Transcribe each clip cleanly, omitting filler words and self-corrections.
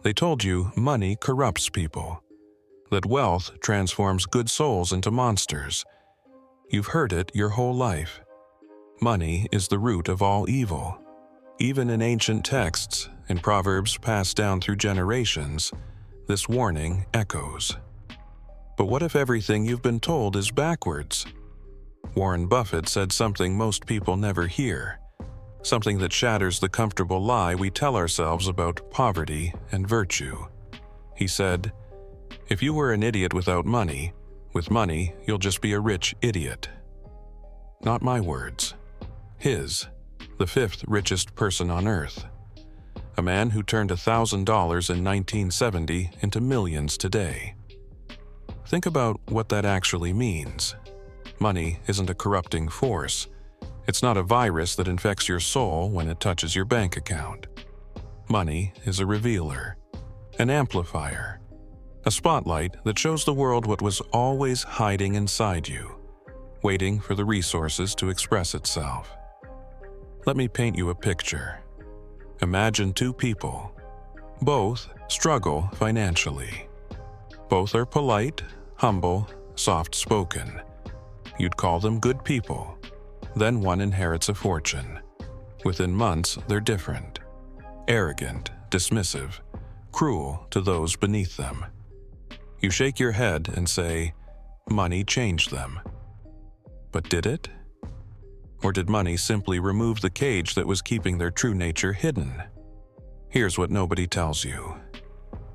They told you money corrupts people, that wealth transforms good souls into monsters. You've heard it your whole life. Money is the root of all evil. Even in ancient texts, in proverbs passed down through generations, this warning echoes. But what if everything you've been told is backwards? Warren Buffett said something most people never hear, something that shatters the comfortable lie we tell ourselves about poverty and virtue. He said, "If you were an idiot without money, with money you'll just be a rich idiot." Not my words. His, the fifth richest person on earth. A man who turned $1,000 in 1970 into millions today. Think about what that actually means. Money isn't a corrupting force. It's not a virus that infects your soul when it touches your bank account. Money is a revealer, an amplifier, a spotlight that shows the world what was always hiding inside you, waiting for the resources to express itself. Let me paint you a picture. Imagine two people. Both struggle financially. Both are polite, humble, soft-spoken. You'd call them good people. Then one inherits a fortune. Within months, they're different. Arrogant, dismissive, cruel to those beneath them. You shake your head and say, money changed them. But did it? Or did money simply remove the cage that was keeping their true nature hidden? Here's what nobody tells you.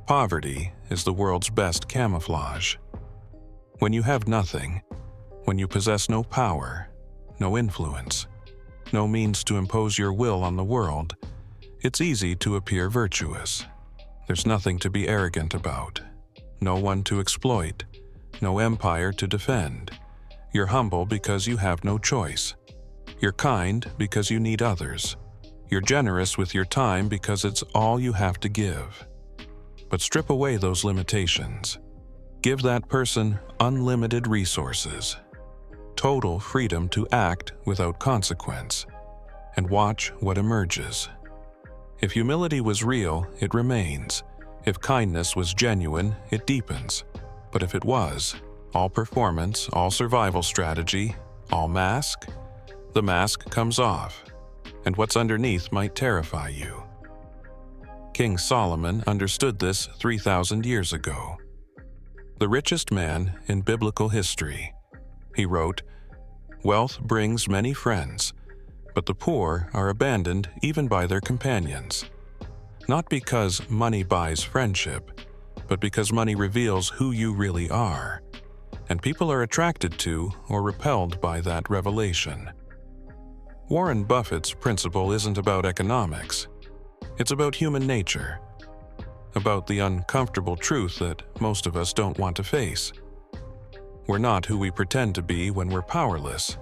Poverty is the world's best camouflage. When you have nothing, when you possess no power, no influence, no means to impose your will on the world, it's easy to appear virtuous. There's nothing to be arrogant about, no one to exploit, no empire to defend. You're humble because you have no choice. You're kind because you need others. You're generous with your time because it's all you have to give. But strip away those limitations. Give that person unlimited resources, total freedom to act without consequence, and watch what emerges. If humility was real, it remains. If kindness was genuine, it deepens. But if it was, all performance, all survival strategy, all mask, the mask comes off, and what's underneath might terrify you. King Solomon understood this 3,000 years ago. The richest man in biblical history. He wrote, "Wealth brings many friends, but the poor are abandoned even by their companions. Not because money buys friendship, but because money reveals who you really are, and people are attracted to or repelled by that revelation." Warren Buffett's principle isn't about economics. It's about human nature, about the uncomfortable truth that most of us don't want to face. We're not who we pretend to be when we're powerless.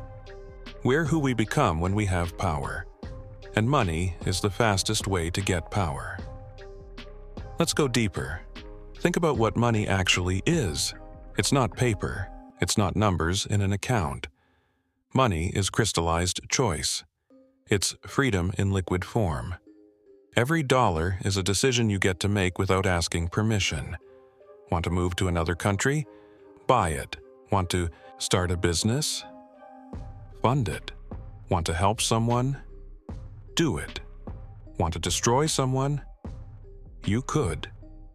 We're who we become when we have power, and money is the fastest way to get power. Let's go deeper. Think about what money actually is. It's not paper. It's not numbers in an account. Money is crystallized choice. It's freedom in liquid form. Every dollar is a decision you get to make without asking permission. Want to move to another country? Buy it. Want to start a business? Fund it. Want to help someone? Do it. Want to destroy someone? You could.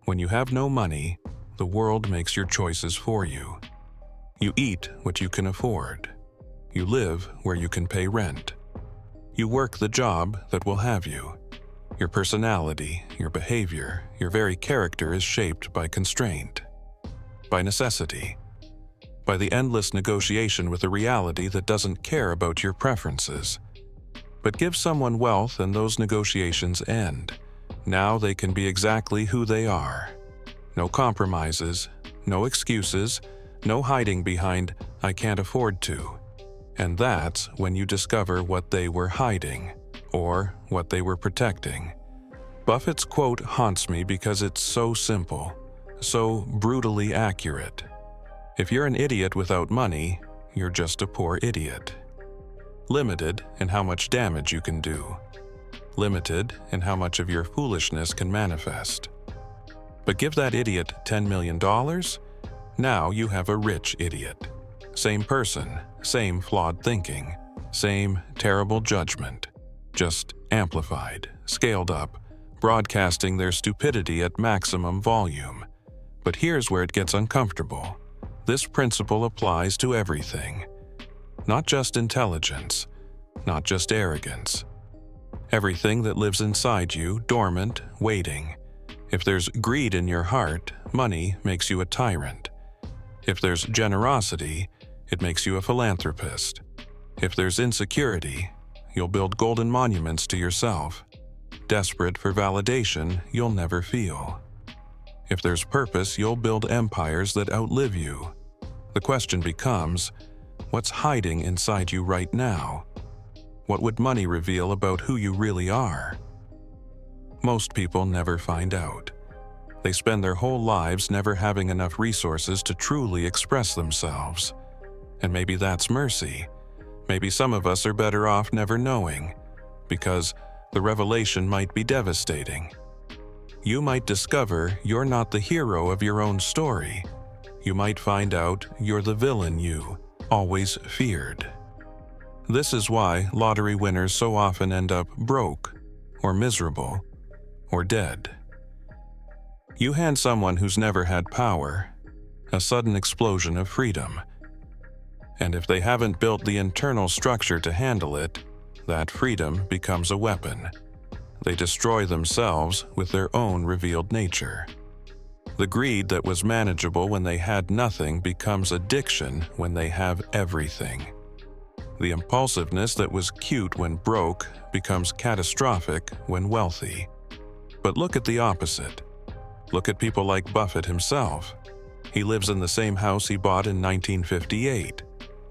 When you have no money, the world makes your choices for you. You eat what you can afford. You live where you can pay rent. You work the job that will have you. Your personality, your behavior, your very character is shaped by constraint, by necessity, by the endless negotiation with a reality that doesn't care about your preferences. But give someone wealth and those negotiations end. Now they can be exactly who they are. No compromises, no excuses, no hiding behind, "I can't afford to." And that's when you discover what they were hiding, or what they were protecting. Buffett's quote haunts me because it's so simple, so brutally accurate. If you're an idiot without money, you're just a poor idiot. Limited in how much damage you can do. Limited in how much of your foolishness can manifest. But give that idiot $10 million, now you have a rich idiot. Same person, same flawed thinking, same terrible judgment, just amplified, scaled up, broadcasting their stupidity at maximum volume. But here's where it gets uncomfortable. This principle applies to everything. Not just intelligence, not just arrogance. Everything that lives inside you, dormant, waiting. If there's greed in your heart, money makes you a tyrant. If there's generosity, it makes you a philanthropist. If there's insecurity, you'll build golden monuments to yourself. Desperate for validation you'll never feel. If there's purpose, you'll build empires that outlive you. The question becomes, what's hiding inside you right now? What would money reveal about who you really are? Most people never find out. They spend their whole lives never having enough resources to truly express themselves. And maybe that's mercy. Maybe some of us are better off never knowing, because the revelation might be devastating. You might discover you're not the hero of your own story. You might find out you're the villain you always feared. This is why lottery winners so often end up broke, or miserable, or dead. You hand someone who's never had power a sudden explosion of freedom. And if they haven't built the internal structure to handle it, that freedom becomes a weapon. They destroy themselves with their own revealed nature. The greed that was manageable when they had nothing becomes addiction when they have everything. The impulsiveness that was cute when broke becomes catastrophic when wealthy. But look at the opposite. Look at people like Buffett himself. He lives in the same house he bought in 1958,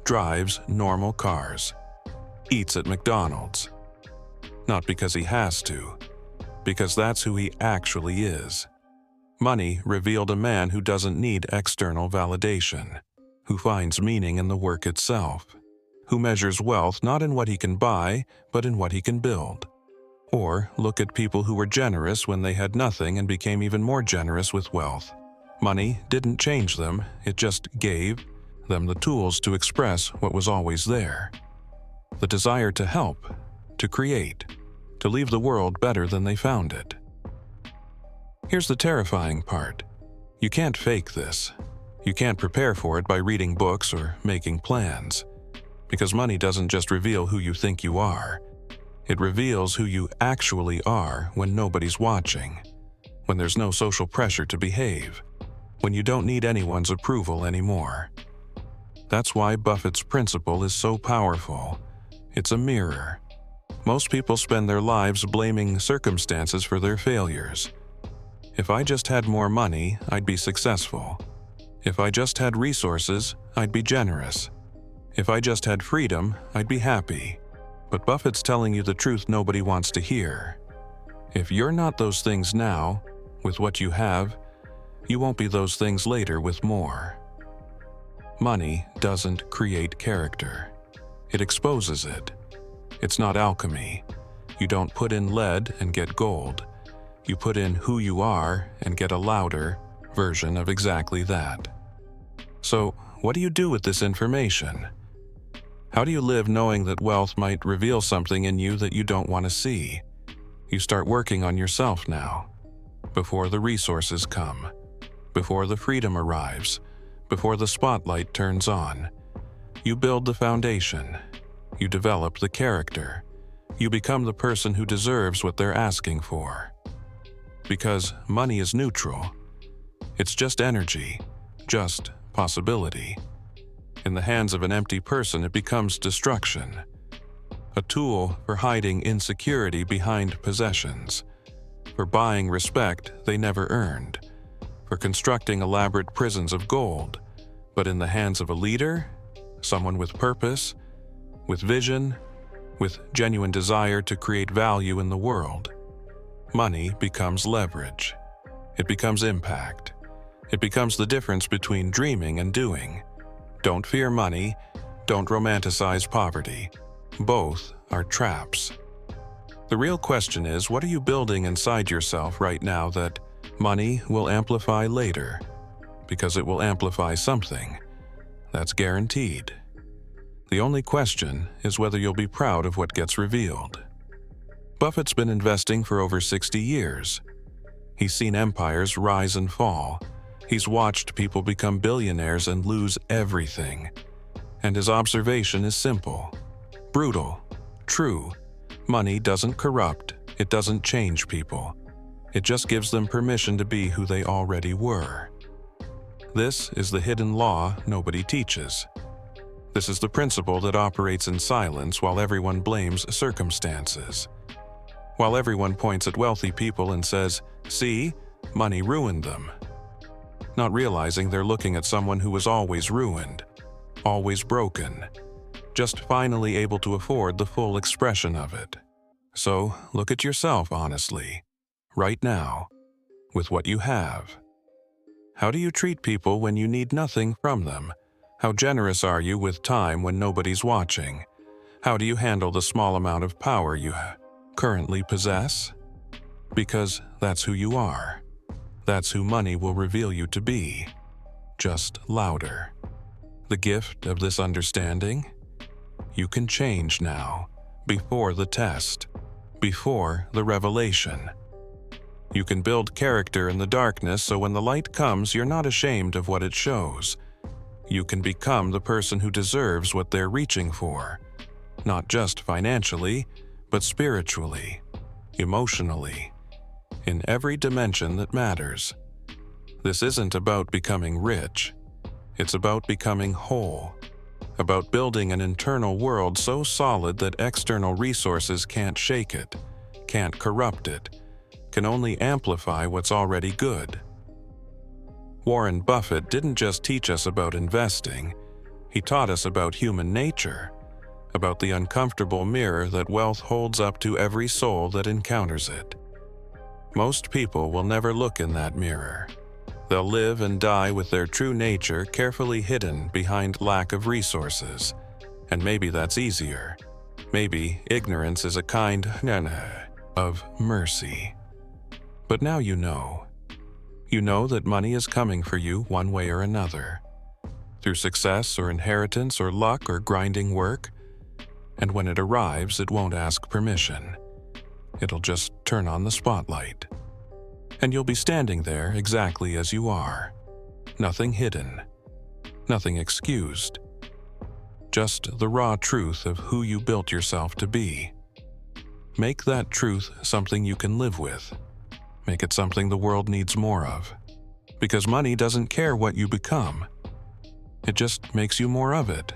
drives normal cars, eats at McDonald's. Not because he has to, because that's who he actually is. Money revealed a man who doesn't need external validation, who finds meaning in the work itself, who measures wealth not in what he can buy, but in what he can build. Or look at people who were generous when they had nothing and became even more generous with wealth. Money didn't change them, it just gave them the tools to express what was always there. The desire to help, to create, to leave the world better than they found it. Here's the terrifying part. You can't fake this. You can't prepare for it by reading books or making plans. Because money doesn't just reveal who you think you are. It reveals who you actually are when nobody's watching, when there's no social pressure to behave, when you don't need anyone's approval anymore. That's why Buffett's principle is so powerful. It's a mirror. Most people spend their lives blaming circumstances for their failures. If I just had more money, I'd be successful. If I just had resources, I'd be generous. If I just had freedom, I'd be happy. But Buffett's telling you the truth nobody wants to hear. If you're not those things now, with what you have, you won't be those things later with more. Money doesn't create character. It exposes it. It's not alchemy. You don't put in lead and get gold. You put in who you are and get a louder version of exactly that. So, what do you do with this information? How do you live knowing that wealth might reveal something in you that you don't want to see? You start working on yourself now, before the resources come, before the freedom arrives, before the spotlight turns on. You build the foundation. You develop the character. You become the person who deserves what they're asking for. Because money is neutral. It's just energy, just possibility. In the hands of an empty person, it becomes destruction. A tool for hiding insecurity behind possessions, for buying respect they never earned, for constructing elaborate prisons of gold. But in the hands of a leader, someone with purpose, with vision, with genuine desire to create value in the world, money becomes leverage. It becomes impact. It becomes the difference between dreaming and doing. Don't fear money. Don't romanticize poverty. Both are traps. The real question is, what are you building inside yourself right now that Money will amplify later, because it will amplify something. That's guaranteed. The only question is whether you'll be proud of what gets revealed. Buffett's been investing for over 60 years. He's seen empires rise and fall. He's watched people become billionaires and lose everything. And his observation is simple, brutal, true. Money doesn't corrupt, it doesn't change people. It just gives them permission to be who they already were. This is the hidden law nobody teaches. This is the principle that operates in silence while everyone blames circumstances. While everyone points at wealthy people and says, "See, money ruined them." Not realizing they're looking at someone who was always ruined, always broken, just finally able to afford the full expression of it. So look at yourself honestly, right now, with what you have. How do you treat people when you need nothing from them? How generous are you with time when nobody's watching? How do you handle the small amount of power you currently possess? Because that's who you are. That's who money will reveal you to be. Just louder. The gift of this understanding? You can change now, before the test, before the revelation. You can build character in the darkness so when the light comes, you're not ashamed of what it shows. You can become the person who deserves what they're reaching for, not just financially, but spiritually, emotionally, in every dimension that matters. This isn't about becoming rich. It's about becoming whole, about building an internal world so solid that external resources can't shake it, can't corrupt it, can only amplify what's already good. Warren Buffett didn't just teach us about investing, he taught us about human nature, about the uncomfortable mirror that wealth holds up to every soul that encounters it. Most people will never look in that mirror. They'll live and die with their true nature carefully hidden behind lack of resources. And maybe that's easier. Maybe ignorance is a kind of mercy. But now you know. You know that money is coming for you one way or another. Through success or inheritance or luck or grinding work. And when it arrives, it won't ask permission. It'll just turn on the spotlight. And you'll be standing there exactly as you are. Nothing hidden. Nothing excused. Just the raw truth of who you built yourself to be. Make that truth something you can live with. Make it something the world needs more of. Because money doesn't care what you become. It just makes you more of it.